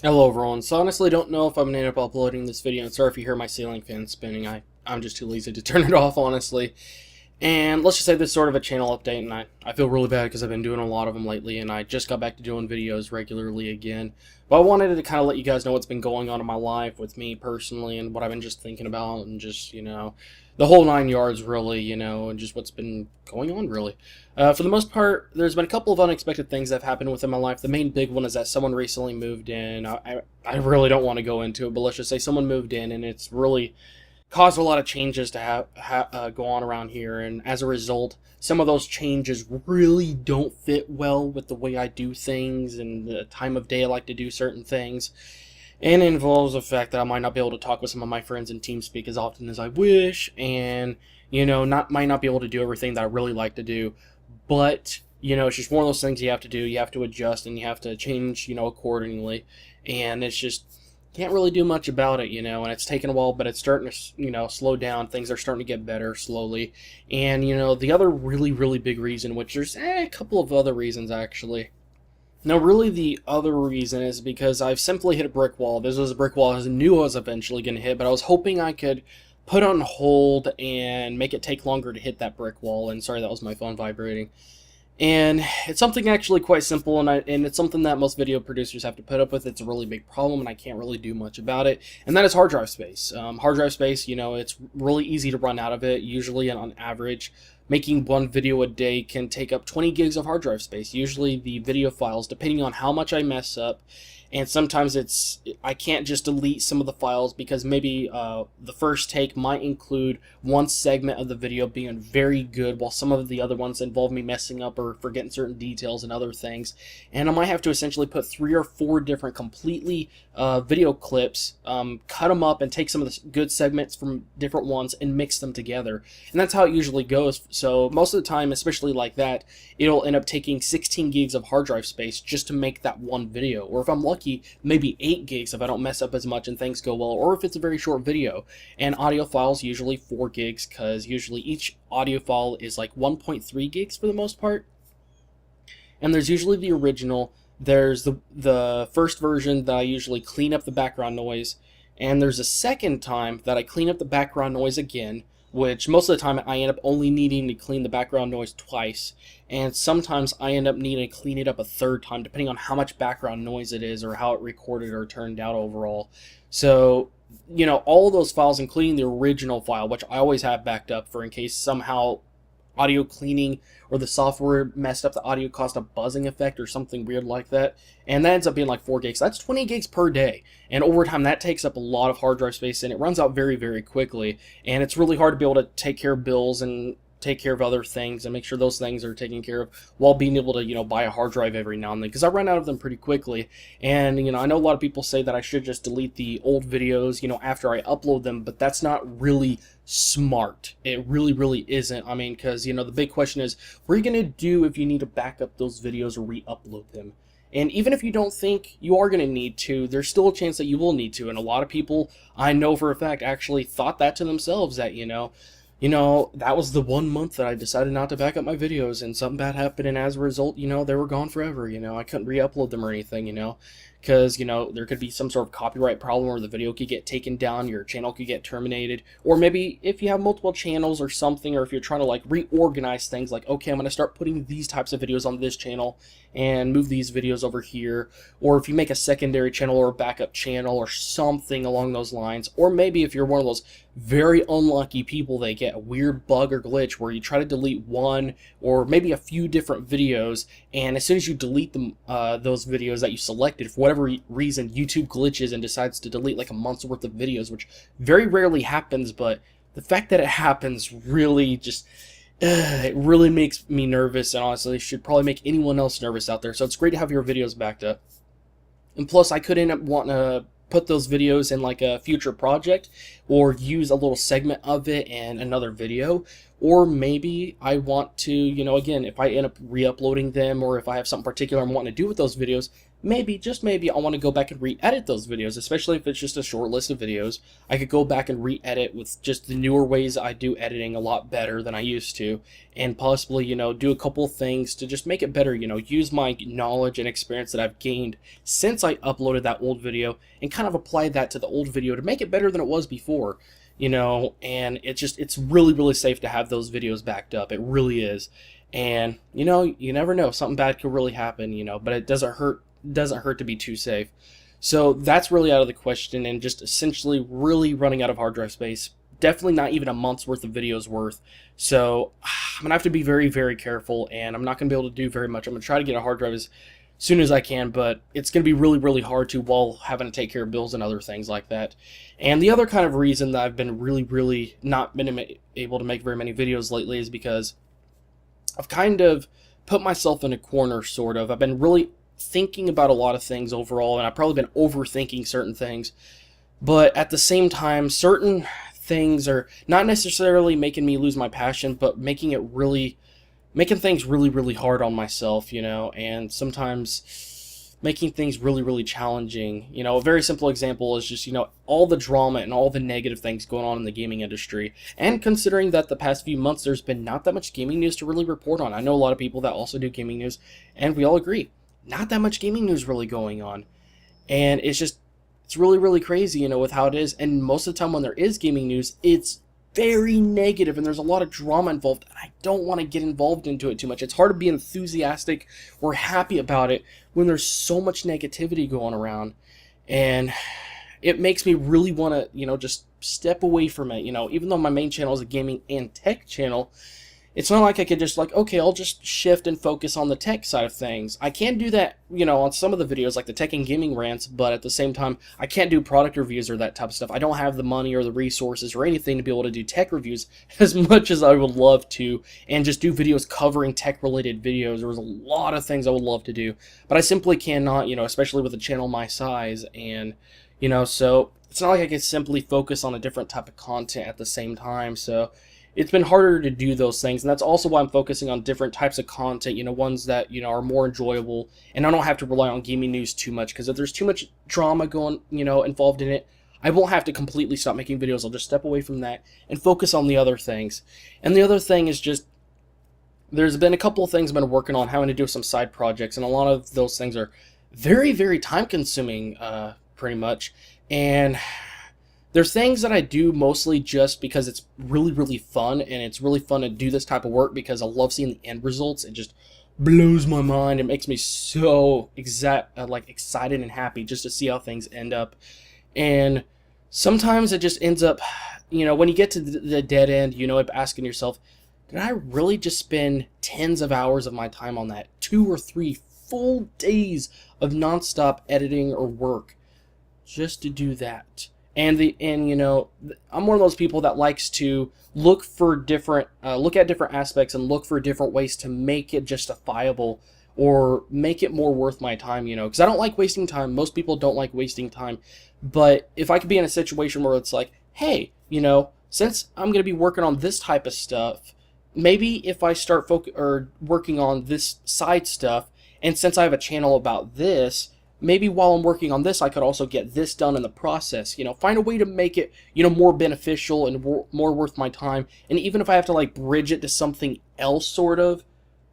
Hello everyone, so honestly don't know if I'm going to end up uploading this video, and sorry if you hear my ceiling fan spinning, I'm just too lazy to turn it off honestly. And let's just say this is sort of a channel update, and I feel really bad because I've been doing a lot of them lately, and I just got back to doing videos regularly again. But I wanted to kind of let you guys know what's been going on in my life with me personally, and what I've been just thinking about, and just, the whole 9 yards really, and just what's been going on really. For the most part, there's been a couple of unexpected things that have happened within my life. The main big one is that someone recently moved in. I really don't want to go into it, but let's just say someone moved in, and it's really caused a lot of changes to go on around here, and as a result, some of those changes really don't fit well with the way I do things and the time of day I like to do certain things. And it involves the fact that I might not be able to talk with some of my friends in TeamSpeak as often as I wish, and might not be able to do everything that I really like to do. But it's just one of those things you have to do. You have to adjust and you have to change, accordingly. And it's just can't really do much about it, and it's taken a while, but it's starting to, slow down. Things are starting to get better slowly. And, the other really, really big reason, which there's a couple of other reasons actually. Now, really, the other reason is because I've simply hit a brick wall. This was a brick wall I knew I was eventually going to hit, but I was hoping I could put on hold and make it take longer to hit that brick wall. And sorry, that was my phone vibrating. And it's something actually quite simple, and it's something that most video producers have to put up with. It's a really big problem, and I can't really do much about it. And that is hard drive space. Hard drive space, it's really easy to run out of it. Usually, and on average, making one video a day can take up 20 gigs of hard drive space. Usually, the video files, depending on how much I mess up, and sometimes I can't just delete some of the files because maybe the first take might include one segment of the video being very good, while some of the other ones involve me messing up or forgetting certain details and other things. And I might have to essentially put 3 or 4 different completely video clips, cut them up and take some of the good segments from different ones and mix them together. And that's how it usually goes. So most of the time, especially like that, it'll end up taking 16 gigs of hard drive space just to make that one video. Or if I'm lucky, maybe 8 gigs if I don't mess up as much and things go well, or if it's a very short video. And audio files usually 4 gigs, because usually each audio file is like 1.3 gigs for the most part. And there's usually the original, there's the first version that I usually clean up the background noise, and there's a second time that I clean up the background noise again, which most of the time I end up only needing to clean the background noise twice, and sometimes I end up needing to clean it up a third time, depending on how much background noise it is or how it recorded or turned out overall. So, all of those files, including the original file, which I always have backed up for in case somehow audio cleaning or the software messed up the audio, caused a buzzing effect or something weird like that, and that ends up being like 4 gigs. That's 20 gigs per day, and over time that takes up a lot of hard drive space, and it runs out very, very quickly, and it's really hard to be able to take care of bills and take care of other things and make sure those things are taken care of while being able to buy a hard drive every now and then, because I run out of them pretty quickly. And I know a lot of people say that I should just delete the old videos after I upload them, but that's not really smart. It really, really isn't. I mean, because the big question is, what are you going to do if you need to back up those videos or re-upload them? And even if you don't think you are going to need to, there's still a chance that you will need to. And a lot of people, I know for a fact, actually thought that to themselves, that that was the 1 month that I decided not to back up my videos, and something bad happened, and as a result, they were gone forever. I couldn't re-upload them or anything, because, there could be some sort of copyright problem, or the video could get taken down, your channel could get terminated, or maybe if you have multiple channels or something, or if you're trying to like reorganize things, like, okay, I'm going to start putting these types of videos on this channel and move these videos over here, or if you make a secondary channel or a backup channel or something along those lines, or maybe if you're one of those very unlucky people that get a weird bug or glitch where you try to delete one or maybe a few different videos, and as soon as you delete them, those videos that you selected, for whatever reason, YouTube glitches and decides to delete like a month's worth of videos, which very rarely happens, but the fact that it happens really just, it really makes me nervous, and honestly should probably make anyone else nervous out there. So it's great to have your videos backed up. And plus, I could end up wanting to put those videos in like a future project, or use a little segment of it in another video, or maybe I want to, again, if I end up re-uploading them, or if I have something particular I'm wanting to do with those videos, maybe, just maybe, I want to go back and re-edit those videos, especially if it's just a short list of videos. I could go back and re-edit with just the newer ways I do editing a lot better than I used to, and possibly, do a couple things to just make it better, use my knowledge and experience that I've gained since I uploaded that old video, and kind of apply that to the old video to make it better than it was before. And it's really, really safe to have those videos backed up. It really is. And, you never know, something bad could really happen, but it doesn't hurt to be too safe. So that's really out of the question, and just essentially really running out of hard drive space. Definitely not even a month's worth of videos worth. So I'm going to have to be very, very careful, and I'm not going to be able to do very much. I'm going to try to get a hard drive as soon as I can, but it's going to be really, really hard to while having to take care of bills and other things like that. And the other kind of reason that I've been really, really not been able to make very many videos lately is because I've kind of put myself in a corner, sort of. I've been really thinking about a lot of things overall, and I've probably been overthinking certain things. But at the same time, certain things are not necessarily making me lose my passion, but making things really, really hard on myself, and sometimes making things really, really challenging. A very simple example is just, all the drama and all the negative things going on in the gaming industry. And considering that the past few months there's been not that much gaming news to really report on. I know a lot of people that also do gaming news, and we all agree, not that much gaming news really going on. And it's really, really crazy, with how it is. And most of the time when there is gaming news, it's very negative, and there's a lot of drama involved, and I don't want to get involved into it too much. It's hard to be enthusiastic or happy about it when there's so much negativity going around, and it makes me really want to, just step away from it. Even though my main channel is a gaming and tech channel, it's not like I could just okay, I'll just shift and focus on the tech side of things. I can do that, on some of the videos, like the tech and gaming rants, but at the same time, I can't do product reviews or that type of stuff. I don't have the money or the resources or anything to be able to do tech reviews as much as I would love to, and just do videos covering tech-related videos. There's a lot of things I would love to do, but I simply cannot, especially with a channel my size, and, so it's not like I can simply focus on a different type of content at the same time, so it's been harder to do those things, and that's also why I'm focusing on different types of content, ones that, are more enjoyable, and I don't have to rely on gaming news too much, because if there's too much drama going, involved in it, I won't have to completely stop making videos. I'll just step away from that and focus on the other things. And the other thing is just, there's been a couple of things I've been working on, having to do some side projects, and a lot of those things are very, very time-consuming, pretty much, and there's things that I do mostly just because it's really, really fun, and it's really fun to do this type of work because I love seeing the end results. It just blows my mind. It makes me so excited and happy just to see how things end up. And sometimes it just ends up, when you get to the dead end, asking yourself, did I really just spend tens of hours of my time on that? 2 or 3 full days of nonstop editing or work just to do that? And I'm one of those people that likes to look at different aspects and look for different ways to make it justifiable or make it more worth my time, because I don't like wasting time. Most people don't like wasting time. But if I could be in a situation where it's like, hey, since I'm going to be working on this type of stuff, maybe if I start working on this side stuff, and since I have a channel about this, maybe while I'm working on this, I could also get this done in the process. Find a way to make it, more beneficial and more worth my time. And even if I have to bridge it to something else, sort of,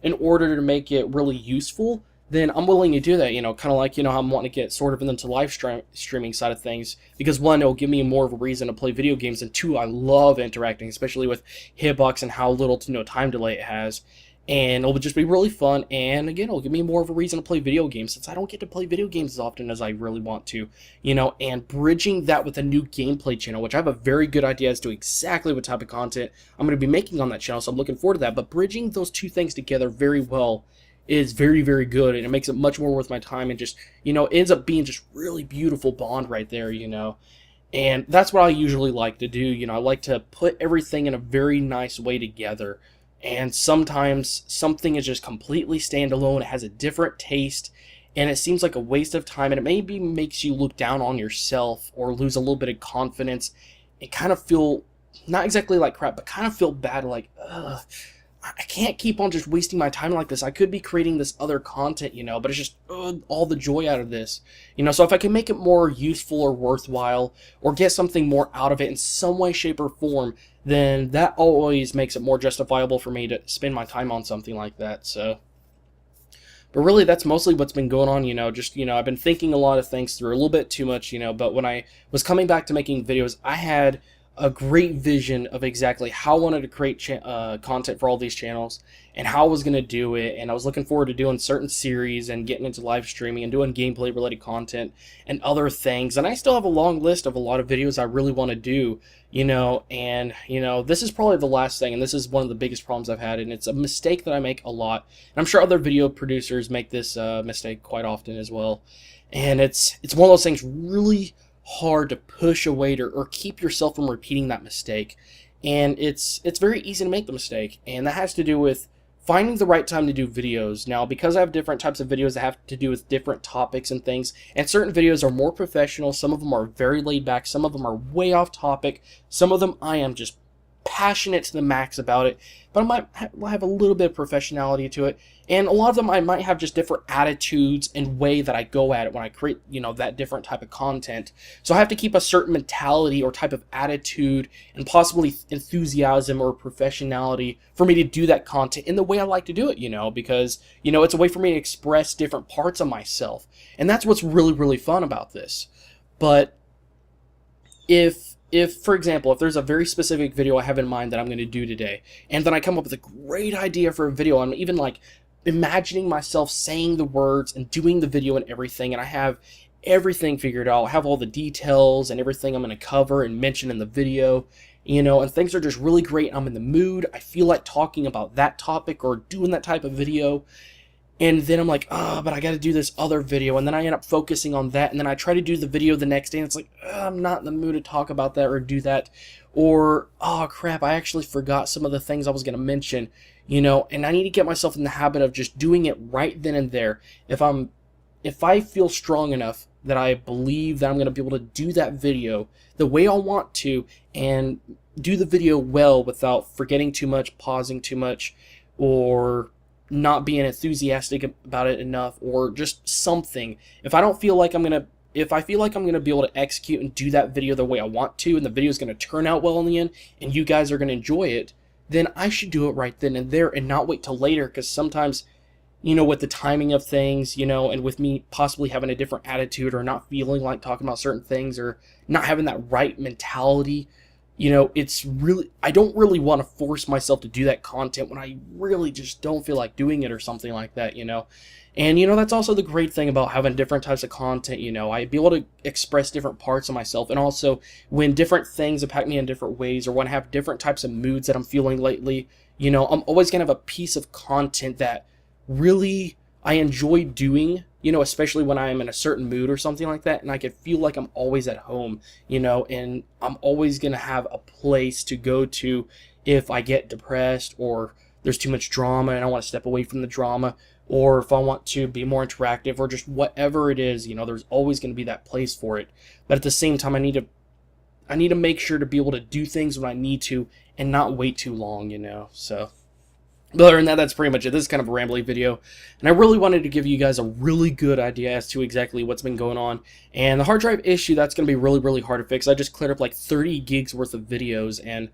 in order to make it really useful, then I'm willing to do that. Kind of like, how I'm wanting to get sort of into live streaming side of things, because one, it'll give me more of a reason to play video games, and two, I love interacting, especially with Hitbox and how little to no time delay it has. And it'll just be really fun, and again, it'll give me more of a reason to play video games, since I don't get to play video games as often as I really want to, and bridging that with a new gameplay channel, which I have a very good idea as to exactly what type of content I'm going to be making on that channel, so I'm looking forward to that. But bridging those two things together very well is very, very good, and it makes it much more worth my time, and just, it ends up being just really beautiful bond right there, and that's what I usually like to do. I like to put everything in a very nice way together. And sometimes something is just completely standalone, it has a different taste, and it seems like a waste of time, and it maybe makes you look down on yourself or lose a little bit of confidence and kind of feel, not exactly like crap, but kind of feel bad, like, ugh, I can't keep on just wasting my time like this. I could be creating this other content, but it's just all the joy out of this. So if I can make it more useful or worthwhile or get something more out of it in some way, shape, or form, then that always makes it more justifiable for me to spend my time on something like that. So, but really, that's mostly what's been going on, I've been thinking a lot of things through, a little bit too much, but when I was coming back to making videos, I had a great vision of exactly how I wanted to create content for all these channels and how I was going to do it, and I was looking forward to doing certain series and getting into live streaming and doing gameplay related content and other things, and I still have a long list of a lot of videos I really want to do, and this is probably the last thing, and this is one of the biggest problems I've had, and it's a mistake that I make a lot, and I'm sure other video producers make this mistake quite often as well, and it's one of those things really hard to push away or keep yourself from repeating that mistake, and it's very easy to make the mistake, and that has to do with finding the right time to do videos. Now, because I have different types of videos that have to do with different topics and things, and certain videos are more professional, some of them are very laid back, some of them are way off topic, some of them I am just passionate to the max about it, but I might have a little bit of professionality to it, and a lot of them I might have just different attitudes and way that I go at it when I create, that different type of content. So I have to keep a certain mentality or type of attitude and possibly enthusiasm or professionality for me to do that content in the way I like to do it, because, it's a way for me to express different parts of myself, and that's what's really, really fun about this. But if, for example, if there's a very specific video I have in mind that I'm going to do today, and then I come up with a great idea for a video, I'm even like imagining myself saying the words and doing the video and everything, and I have everything figured out, I have all the details and everything I'm going to cover and mention in the video, and things are just really great, I'm in the mood, I feel like talking about that topic or doing that type of video, and then I'm like, but I got to do this other video, and then I end up focusing on that, and then I try to do the video the next day, and it's like, I'm not in the mood to talk about that or do that, or, oh crap, I actually forgot some of the things I was going to mention, and I need to get myself in the habit of just doing it right then and there. If I feel strong enough that I believe that I'm going to be able to do that video the way I want to, and do the video well without forgetting too much, pausing too much, or not being enthusiastic about it enough, or just something. If I feel like I'm gonna be able to execute and do that video the way I want to, and the video is gonna turn out well in the end, and you guys are gonna enjoy it, then I should do it right then and there, and not wait till later. Because sometimes, with the timing of things, and with me possibly having a different attitude, or not feeling like talking about certain things, or not having that right mentality, it's really, I don't really want to force myself to do that content when I really just don't feel like doing it or something like that, and that's also the great thing about having different types of content, I'd be able to express different parts of myself, and also when different things impact me in different ways, or when I have different types of moods that I'm feeling lately, I'm always gonna have a piece of content that really I enjoy doing, especially when I'm in a certain mood or something like that, and I can feel like I'm always at home, and I'm always going to have a place to go to if I get depressed, or there's too much drama and I want to step away from the drama, or if I want to be more interactive, or just whatever it is, there's always going to be that place for it. But at the same time, I need to make sure to be able to do things when I need to and not wait too long, so. But other than that, that's pretty much it. This is kind of a rambly video, and I really wanted to give you guys a really good idea as to exactly what's been going on. And the hard drive issue, that's going to be really, really hard to fix. I just cleared up like 30 gigs worth of videos, and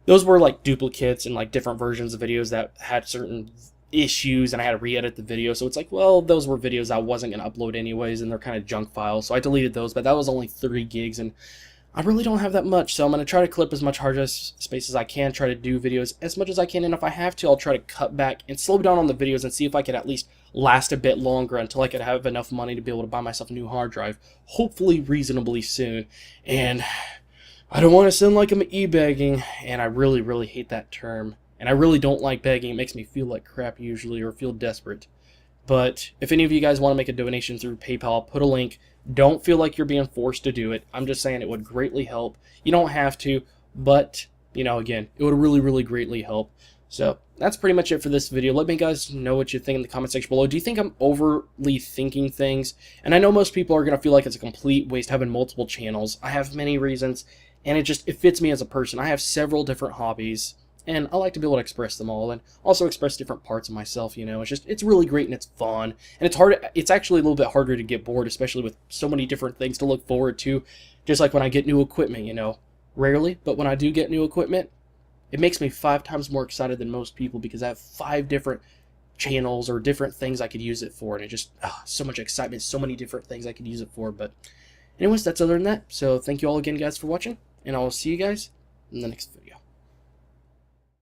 those were like duplicates and like different versions of videos that had certain issues, and I had to re-edit the video. So it's like, well, those were videos I wasn't going to upload anyways, and they're kind of junk files, so I deleted those. But that was only 30 gigs, and I really don't have that much, so I'm going to try to clip as much hard drive space as I can, try to do videos as much as I can, and if I have to, I'll try to cut back and slow down on the videos and see if I can at least last a bit longer until I could have enough money to be able to buy myself a new hard drive, hopefully reasonably soon. And I don't want to sound like I'm e-begging, and I really, really hate that term, and I really don't like begging. It makes me feel like crap usually, or feel desperate. But if any of you guys want to make a donation through PayPal, I'll put a link. Don't feel like you're being forced to do it. I'm just saying it would greatly help. You don't have to, but, again, it would really, really greatly help. So that's pretty much it for this video. Let me guys know what you think in the comment section below. Do you think I'm overly thinking things? And I know most people are going to feel like it's a complete waste having multiple channels. I have many reasons, and it fits me as a person. I have several different hobbies, and I like to be able to express them all and also express different parts of myself, you know. It's really great and it's fun. And it's actually a little bit harder to get bored, especially with so many different things to look forward to. Just like when I get new equipment, you know. Rarely, but when I do get new equipment, it makes me 5 times more excited than most people because I have 5 different channels or different things I could use it for, and it just so much excitement, so many different things I could use it for. But anyways, that's other than that. So thank you all again, guys, for watching, and I will see you guys in the next video.